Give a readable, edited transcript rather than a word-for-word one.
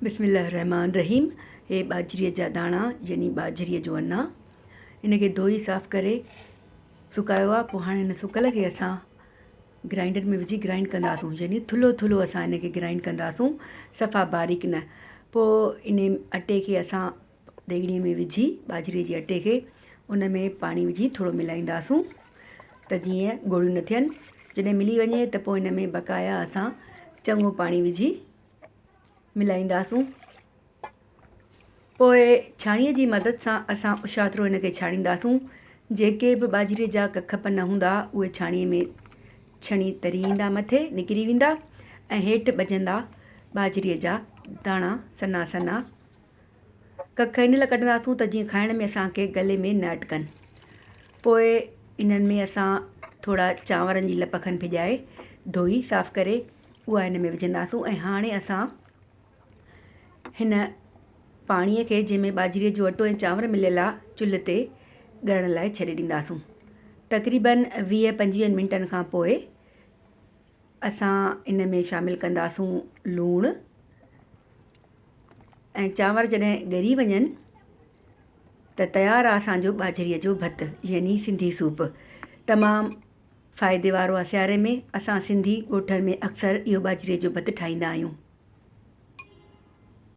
बिस्मिल्लाहिर्रहमानिर्रहीम। हे बाजरीअ जा दाणा यानी बाजरीअ जो अना, इनखे धोई साफ़ करे सुकायो आहे। पोइ हाणे हिन सुकल खे असां ग्राइंडर में विझी ग्राइंड कंदासूं, यानी थुल्हो थुल्हो असां इनखे ग्राइंड कंदासूं, सफ़ा बारीक न। पोइ इन अटे खे असां देगिड़ीअ में विझी, बाजरीअ जे अटे खे उन में पाणी विझी थोरो मिलाईंदासूं त जीअं ॻोड़ियूं न थियनि। जॾहिं मिली वञे त पोइ हिन में बक़ाया असां चङो पाणी विझी मिलाईंदासूं। पोइ छाणीअ जी मदद सां असां उछातरो हिनखे छाणींदासूं। जेके बि बाजरे जा कख पन हूंदा उहे छाणीअ में छणी तरी ईंदा, मथे निकिरी वेंदा ऐं हेठि बचंदा बाजरीअ जा दाणा सन्हा सन्हा। कख इन लाइ कढंदासूं त जीअं खाइण में असांखे गले में न अटकनि। पोइ इन्हनि में असां थोरा चांवरनि जी लप खनि भिॼाए धोई साफ़ करे उहा हिन में विझंदासूं। ऐं हाणे असां हिन पाणीअ खे जंहिंमें बाजरीअ जो अटो ऐं चांवर मिलियल आहे, चुल्हि ते ॻरण लाइ छॾे ॾींदासूं। तक़रीबन 20-25 मिंटनि खां पोइ असां इन में शामिलु कंदासूं लूणु, ऐं चांवर जॾहिं ॻरी वञनि त तयारु आहे असांजो बाजरीअ जो भतु यानी सिंधी सूप। तमामु फ़ाइदे वारो आहे सियारे में। असां सिंधी ॻोठनि में अक्सर इहो बाजरीअ जो भतु ठाहींदा आहियूं।